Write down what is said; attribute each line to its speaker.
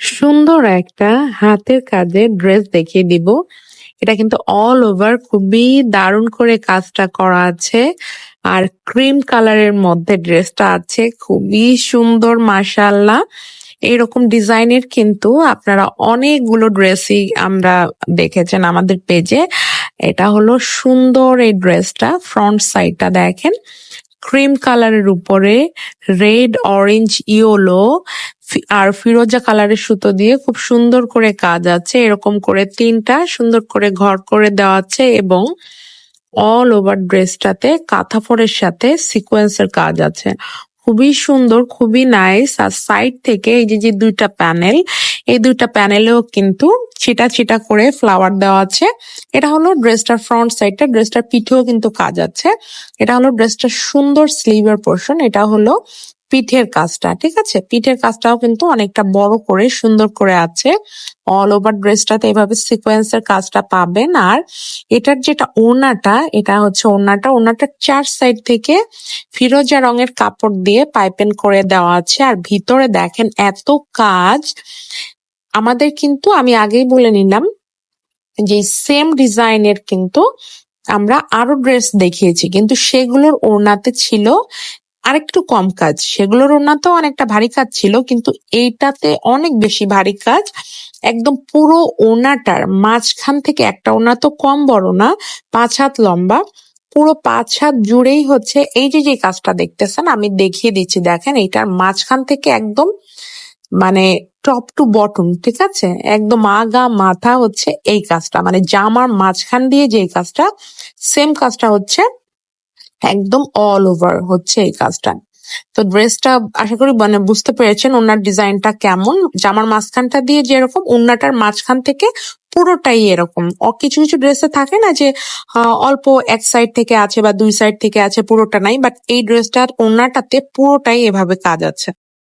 Speaker 1: সুন্দর একটা হাতের কাজের ড্রেস দেখিয়ে দিব। এটা কিন্তু অল ওভার খুবই দারুণ করে কাজটা করা আছে। আর ক্রিম কালারের মধ্যে ড্রেসটা আছে, খুবই সুন্দর মাশাআল্লাহ। এরকম ডিজাইনের কিন্তু আপনারা অনেকগুলো ড্রেসই আমরা দেখেছেন আমাদের পেজে। এটা হলো সুন্দর এই ড্রেসটা, ফ্রন্ট সাইডটা দেখেন ক্রিম কালারের উপরে রেড, অরেঞ্জ, ইয়েলো আর ফিরোজা কালারের সুতো দিয়ে খুব সুন্দর করে কাজ আছে। এরকম করে তিনটা সুন্দর করে ঘর করে দেওয়া আছে এবং অল ওভার ড্রেসটাতে কাঁথা ফোড়ের সাথে সিকোয়েন্সের কাজ আছে। খুবই সুন্দর, খুবই নাইস। আর সাইড থেকে এই যে দুইটা প্যানেল, এই দুইটা প্যানেলেও কিন্তু ছিটা ছিটা করে ফ্লাওয়ার দেওয়া আছে। এটা হলো ড্রেসটার ফ্রন্ট সাইডটা, ড্রেসটার পিঠেও কিন্তু কাজ আছে। এটা হলো ড্রেসটার সুন্দর স্লিভের পোর্শন, এটা হলো পিঠের কাজটা, ঠিক আছে? পিঠের কাজটাও কিন্তু অনেকটা বড় করে সুন্দর করে আছে। অল ওভার ড্রেসটাতে এভাবে সিকোয়েন্সের কাজটা পাবেন। আর এটার যেটা ওড়নাটা, এটা হচ্ছে ওড়নাটার চার সাইড থেকে ফিরোজা রঙের কাপড় দিয়ে পাইপিং করে দেওয়া আছে। আর ভিতরে দেখেন এত কাজ। আমাদের কিন্তু আমি আগেই বলে নিলাম যে সেম ডিজাইনের কিন্তু আমরা আরো ড্রেস দেখিয়েছি, কিন্তু সেগুলোর ওড়নাতে ছিল আরেকটু কম কাজ, সেগুলোর ওড়নাতেও অনেকটা ভারী কাজ ছিল, কিন্তু এইটাতে অনেক বেশি ভারী কাজ। একদম পুরো ওড়নাটার মাঝখান থেকে, একটা ওড়না তো কম বড় না, 5 হাত লম্বা, পুরো 5 হাত জুড়েই হচ্ছে এই যে কাজটা দেখতেছেন, আমি দেখিয়ে দিচ্ছি দেখেন। এইটার মাঝখান থেকে একদম মানে টপ টু বটম, ঠিক আছে, একদম আগা মাথা হচ্ছে এই কাজটা, মানে জামার মাঝখান দিয়ে যে কাজটা, সেম কাজটা হচ্ছে একদম অল ওভার হচ্ছে এই কাজটা। তো ড্রেসটা আশা করি মানে বুঝতে পেরেছেন ওনার ডিজাইনটা কেমন। জামার মাঝখানটা দিয়ে যেরকম, ওড়নাটার মাঝখান থেকে পুরোটাই এরকম। কিছু কিছু ড্রেসে থাকে না যে অল্প এক সাইড থেকে আছে বা দুই সাইড থেকে আছে, পুরোটা নাই, বাট এই ড্রেসটার ওড়নাটাতে পুরোটাই এভাবে কাজ আছে।